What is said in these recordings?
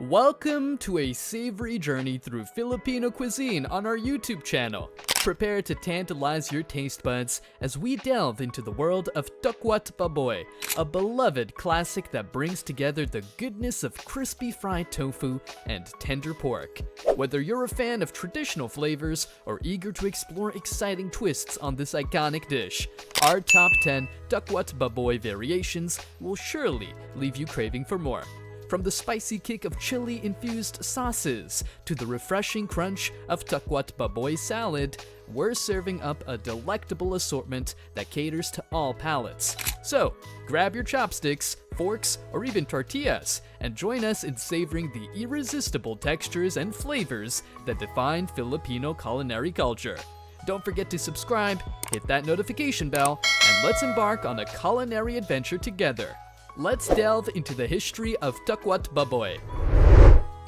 Welcome to a savory journey through Filipino cuisine on our YouTube channel. Prepare to tantalize your taste buds as we delve into the world of Tokwa't Baboy, a beloved classic that brings together the goodness of crispy fried tofu and tender pork. Whether you're a fan of traditional flavors or eager to explore exciting twists on this iconic dish, our top 10 Tokwa't Baboy variations will surely leave you craving for more. From the spicy kick of chili-infused sauces to the refreshing crunch of Tokwa't Baboy salad, we're serving up a delectable assortment that caters to all palates. So, grab your chopsticks, forks, or even tortillas, and join us in savoring the irresistible textures and flavors that define Filipino culinary culture. Don't forget to subscribe, hit that notification bell, and let's embark on a culinary adventure together. Let's delve into the history of Tokwa't Baboy.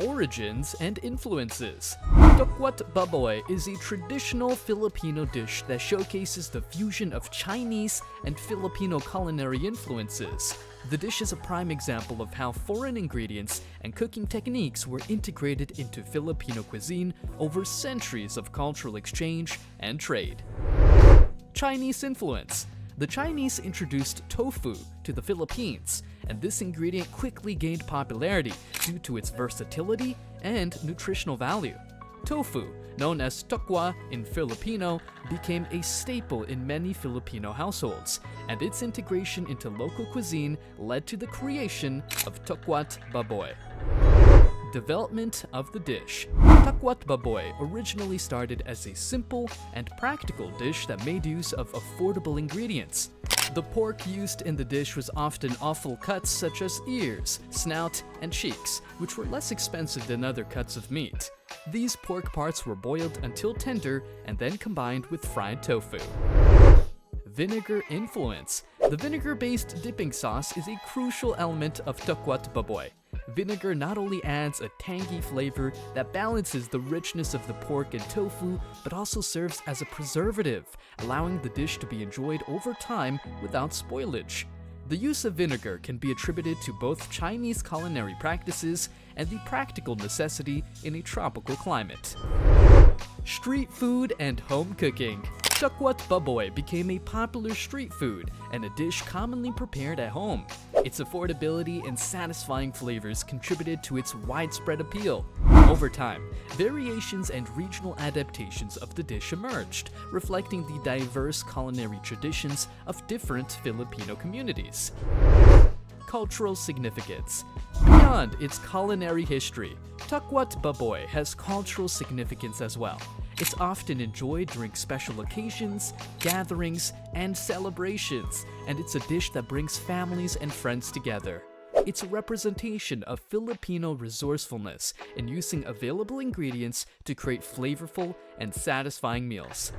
Origins and influences. Tokwa't Baboy is a traditional Filipino dish that showcases the fusion of Chinese and Filipino culinary influences. The dish is a prime example of how foreign ingredients and cooking techniques were integrated into Filipino cuisine over centuries of cultural exchange and trade. Chinese influence. The Chinese introduced tofu to the Philippines, and this ingredient quickly gained popularity due to its versatility and nutritional value. Tofu, known as tokwa in Filipino, became a staple in many Filipino households, and its integration into local cuisine led to the creation of Tokwa't Baboy. Development of the dish. Tokwa't Baboy originally started as a simple and practical dish that made use of affordable ingredients. The pork used in the dish was often offal cuts such as ears, snout, and cheeks, which were less expensive than other cuts of meat. These pork parts were boiled until tender and then combined with fried tofu. Vinegar influence. The vinegar-based dipping sauce is a crucial element of Tokwa't Baboy. Vinegar not only adds a tangy flavor that balances the richness of the pork and tofu, but also serves as a preservative, allowing the dish to be enjoyed over time without spoilage. The use of vinegar can be attributed to both Chinese culinary practices and the practical necessity in a tropical climate. Street food and home cooking. Tokwa't Baboy became a popular street food and a dish commonly prepared at home. Its affordability and satisfying flavors contributed to its widespread appeal. Over time, variations and regional adaptations of the dish emerged, reflecting the diverse culinary traditions of different Filipino communities. Cultural significance. Beyond its culinary history, Tokwa't Baboy has cultural significance as well. It's often enjoyed during special occasions, gatherings, and celebrations, and it's a dish that brings families and friends together. It's a representation of Filipino resourcefulness in using available ingredients to create flavorful and satisfying meals.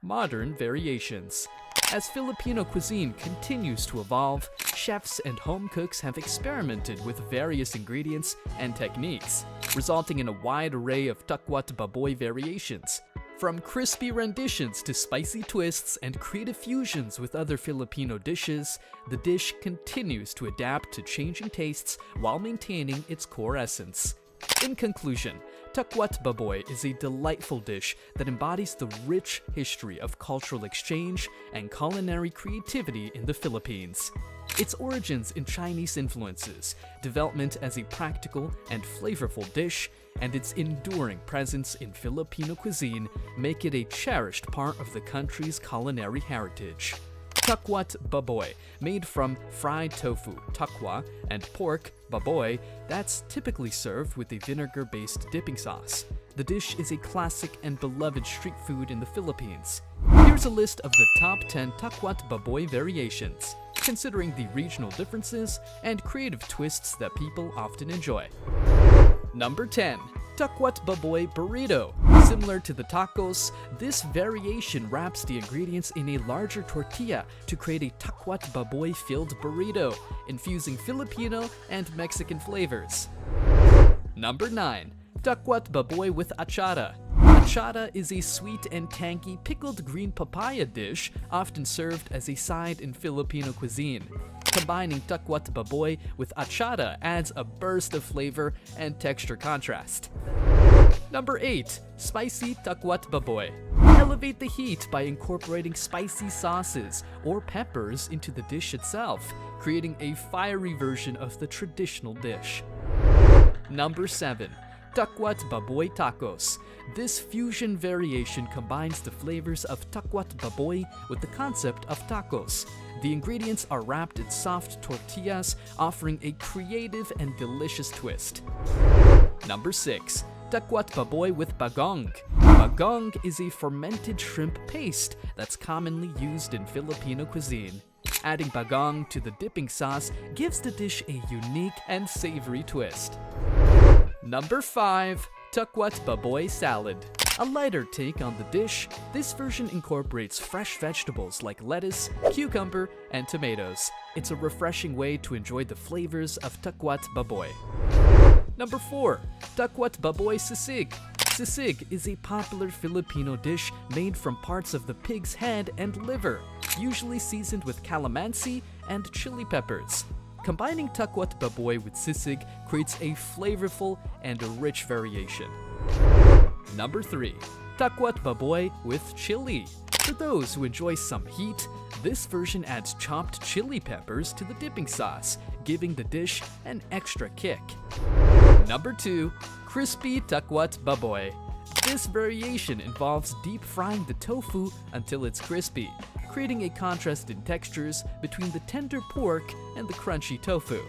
Modern variations. As Filipino cuisine continues to evolve, chefs and home cooks have experimented with various ingredients and techniques, resulting in a wide array of Tokwa't Baboy variations. From crispy renditions to spicy twists and creative fusions with other Filipino dishes, the dish continues to adapt to changing tastes while maintaining its core essence. In conclusion, Tokwa't Baboy is a delightful dish that embodies the rich history of cultural exchange and culinary creativity in the Philippines. Its origins in Chinese influences, development as a practical and flavorful dish, and its enduring presence in Filipino cuisine make it a cherished part of the country's culinary heritage. Tokwa't Baboy, made from fried tofu, tokwa, and pork, baboy, that's typically served with a vinegar-based dipping sauce. The dish is a classic and beloved street food in the Philippines. Here's a list of the top 10 Tokwa't Baboy variations, considering the regional differences and creative twists that people often enjoy. Number 10. Tokwa't Baboy Burrito. Similar to the tacos, this variation wraps the ingredients in a larger tortilla to create a Tokwa't Baboy-filled burrito, infusing Filipino and Mexican flavors. Number 9. Tokwa't Baboy with Atchara. Atchara is a sweet and tangy pickled green papaya dish often served as a side in Filipino cuisine. Combining Tokwa't Baboy with Atchara adds a burst of flavor and texture contrast. Number 8. Spicy Tokwa't Baboy. Elevate the heat by incorporating spicy sauces or peppers into the dish itself, creating a fiery version of the traditional dish. Number 7. Tokwa't Baboy Tacos. This fusion variation combines the flavors of Tokwa't Baboy with the concept of tacos. The ingredients are wrapped in soft tortillas, offering a creative and delicious twist. Number 6. Tokwa't Baboy with bagong. Bagong is a fermented shrimp paste that's commonly used in Filipino cuisine. Adding bagong to the dipping sauce gives the dish a unique and savory twist. Number 5. Tokwa't Baboy Salad. A lighter take on the dish, this version incorporates fresh vegetables like lettuce, cucumber, and tomatoes. It's a refreshing way to enjoy the flavors of Tokwa't Baboy. Number 4. Tokwa't Baboy Sisig. Sisig is a popular Filipino dish made from parts of the pig's head and liver, usually seasoned with calamansi and chili peppers. Combining Tokwa't Baboy with sisig creates a flavorful and rich variation. Number 3. Tokwa't Baboy with chili. For those who enjoy some heat, this version adds chopped chili peppers to the dipping sauce, giving the dish an extra kick. Number 2. Crispy Tokwa't Baboy. This variation involves deep frying the tofu until it's crispy, creating a contrast in textures between the tender pork and the crunchy tofu.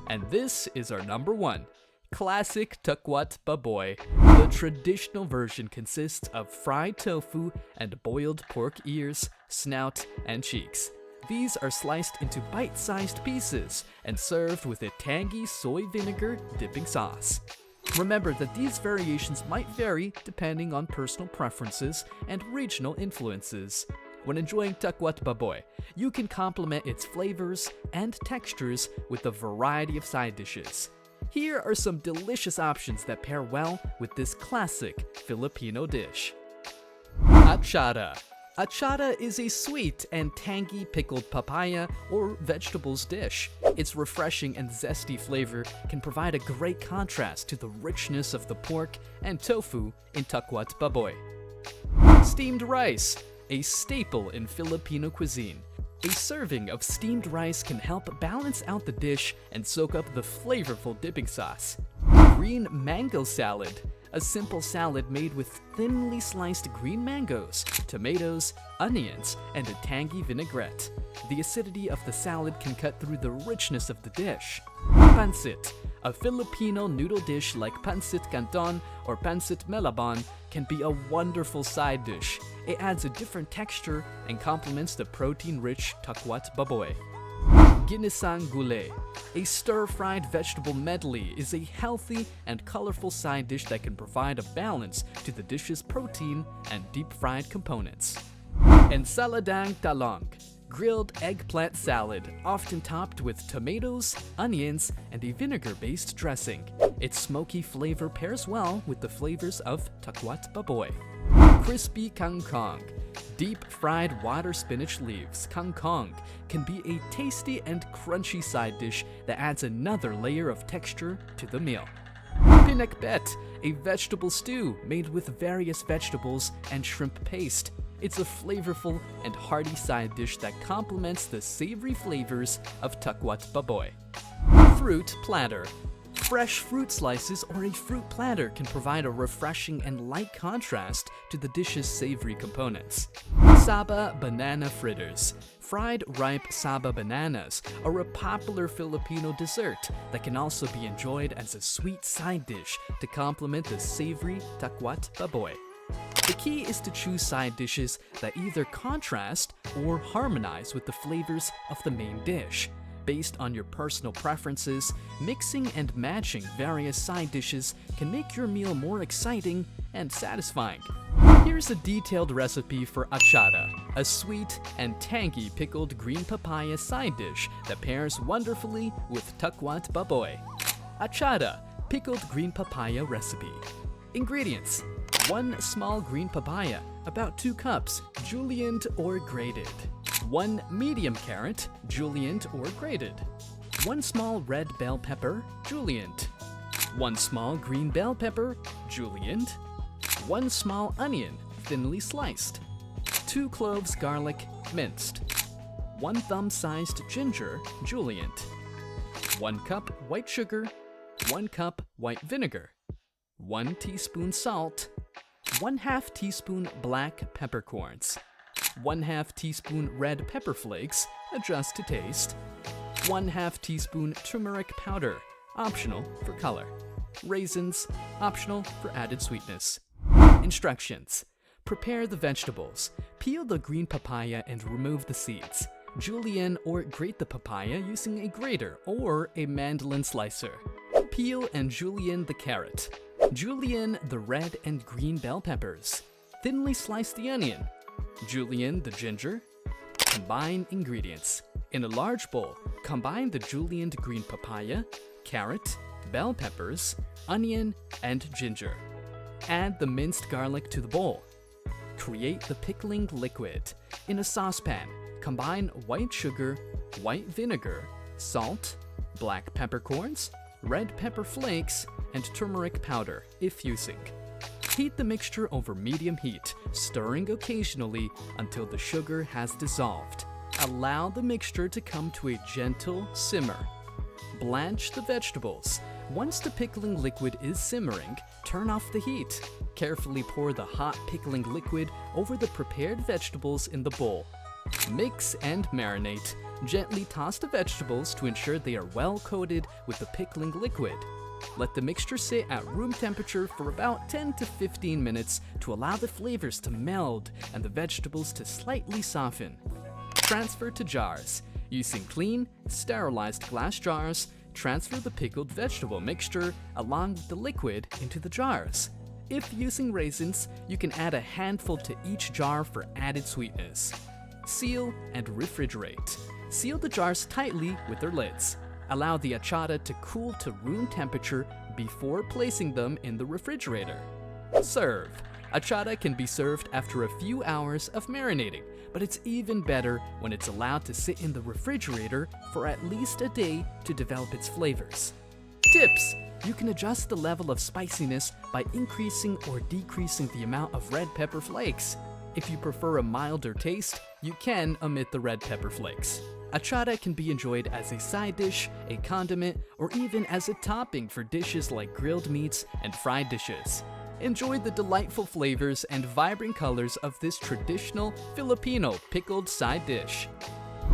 And this is our number 1. Classic Tokwa't Baboy. The traditional version consists of fried tofu and boiled pork ears, snout, and cheeks. These are sliced into bite-sized pieces and served with a tangy soy vinegar dipping sauce. Remember that these variations might vary depending on personal preferences and regional influences. When enjoying Tokwa't Baboy, you can complement its flavors and textures with a variety of side dishes. Here are some delicious options that pair well with this classic Filipino dish. Atchara. Atchara is a sweet and tangy pickled papaya or vegetables dish. Its refreshing and zesty flavor can provide a great contrast to the richness of the pork and tofu in Tokwa't Baboy. Steamed rice, a staple in Filipino cuisine. A serving of steamed rice can help balance out the dish and soak up the flavorful dipping sauce. Green mango salad, a simple salad made with thinly sliced green mangoes, tomatoes, onions, and a tangy vinaigrette. The acidity of the salad can cut through the richness of the dish. Pancit, a Filipino noodle dish like pancit canton or pancit melabon, can be a wonderful side dish. It adds a different texture and complements the protein-rich Tokwa't Baboy. Ginisang gulay, a stir-fried vegetable medley, is a healthy and colorful side dish that can provide a balance to the dish's protein and deep-fried components. Ensaladang talong, grilled eggplant salad, often topped with tomatoes, onions, and a vinegar-based dressing. Its smoky flavor pairs well with the flavors of Tokwa't Baboy. Crispy kangkong, deep-fried water spinach leaves. Kangkong can be a tasty and crunchy side dish that adds another layer of texture to the meal. Pinakbet, a vegetable stew made with various vegetables and shrimp paste. It's a flavorful and hearty side dish that complements the savory flavors of Tokwa't Baboy. Fruit platter. Fresh fruit slices or a fruit platter can provide a refreshing and light contrast to the dish's savory components. Saba banana fritters. Fried ripe saba bananas are a popular Filipino dessert that can also be enjoyed as a sweet side dish to complement the savory Tokwa't Baboy. The key is to choose side dishes that either contrast or harmonize with the flavors of the main dish. Based on your personal preferences, mixing and matching various side dishes can make your meal more exciting and satisfying. Here's a detailed recipe for Atchara, a sweet and tangy pickled green papaya side dish that pairs wonderfully with Tokwa't Baboy. Atchara, pickled green papaya recipe. Ingredients: 1 small green papaya, about 2 cups, julienned or grated. 1 medium carrot, julienned or grated. 1 small red bell pepper, julienned. 1 small green bell pepper, julienned. 1 small onion, thinly sliced. 2 cloves garlic, minced. 1 thumb-sized ginger, julienned. 1 cup white sugar. 1 cup white vinegar. 1 teaspoon salt. 1/2 teaspoon black peppercorns. 1/2 teaspoon red pepper flakes, adjust to taste. 1/2 teaspoon turmeric powder, optional for color. Raisins, optional for added sweetness. Instructions. Prepare the vegetables. Peel the green papaya and remove the seeds. Julienne or grate the papaya using a grater or a mandolin slicer. Peel and julienne the carrot. Julienne the red and green bell peppers. Thinly slice the onion. Julienne the ginger. Combine ingredients. In a large bowl, combine the julienned green papaya, carrot, bell peppers, onion, and ginger. Add the minced garlic to the bowl. Create the pickling liquid. In a saucepan, combine white sugar, white vinegar, salt, black peppercorns, red pepper flakes, and turmeric powder if using. Heat the mixture over medium heat, stirring occasionally until the sugar has dissolved. Allow the mixture to come to a gentle simmer. Blanch the vegetables. Once the pickling liquid is simmering, turn off the heat. Carefully pour the hot pickling liquid over the prepared vegetables in the bowl. Mix and marinate. Gently toss the vegetables to ensure they are well coated with the pickling liquid. Let the mixture sit at room temperature for about 10 to 15 minutes to allow the flavors to meld and the vegetables to slightly soften. Transfer to jars. Using clean, sterilized glass jars, transfer the pickled vegetable mixture along with the liquid into the jars. If using raisins, you can add a handful to each jar for added sweetness. Seal and refrigerate. Seal the jars tightly with their lids. Allow the atchara to cool to room temperature before placing them in the refrigerator. Serve. Atchara can be served after a few hours of marinating, but it's even better when it's allowed to sit in the refrigerator for at least a day to develop its flavors. Tips. You can adjust the level of spiciness by increasing or decreasing the amount of red pepper flakes. If you prefer a milder taste, you can omit the red pepper flakes. Atchara can be enjoyed as a side dish, a condiment, or even as a topping for dishes like grilled meats and fried dishes. Enjoy the delightful flavors and vibrant colors of this traditional Filipino pickled side dish.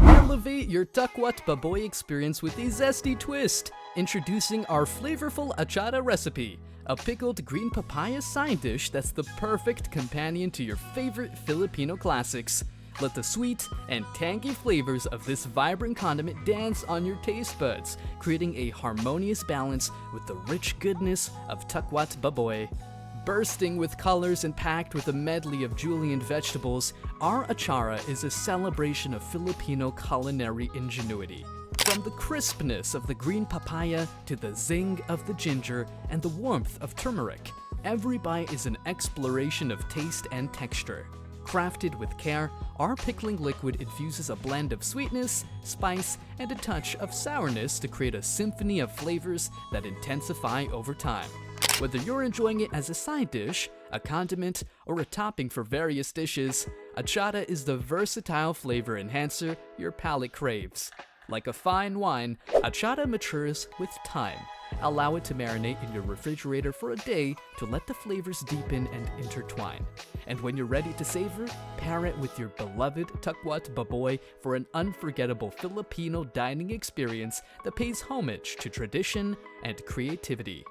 Elevate your Tokwa't Baboy experience with a zesty twist. Introducing our flavorful atchara recipe, a pickled green papaya side dish that's the perfect companion to your favorite Filipino classics. Let the sweet and tangy flavors of this vibrant condiment dance on your taste buds, creating a harmonious balance with the rich goodness of Tokwa't Baboy. Bursting with colors and packed with a medley of julienned vegetables, our atchara is a celebration of Filipino culinary ingenuity. From the crispness of the green papaya to the zing of the ginger and the warmth of turmeric, every bite is an exploration of taste and texture. Crafted with care, our pickling liquid infuses a blend of sweetness, spice, and a touch of sourness to create a symphony of flavors that intensify over time. Whether you're enjoying it as a side dish, a condiment, or a topping for various dishes, atchara is the versatile flavor enhancer your palate craves. Like a fine wine, atchara matures with time. Allow it to marinate in your refrigerator for a day to let the flavors deepen and intertwine. And when you're ready to savor, pair it with your beloved Tokwa't Baboy for an unforgettable Filipino dining experience that pays homage to tradition and creativity.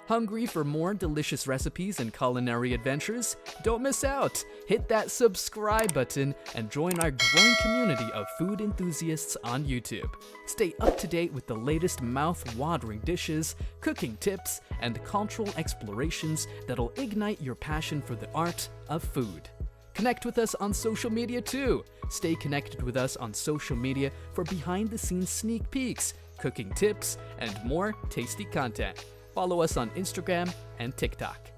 Hungry for more delicious recipes and culinary adventures? Don't miss out! Hit that subscribe button and join our growing community of food enthusiasts on YouTube. Stay up to date with the latest mouth-watering dishes, cooking tips, and cultural explorations that'll ignite your passion for the art of food. Connect with us on social media too! Stay connected with us on social media for behind-the-scenes sneak peeks, cooking tips, and more tasty content. Follow us on Instagram and TikTok.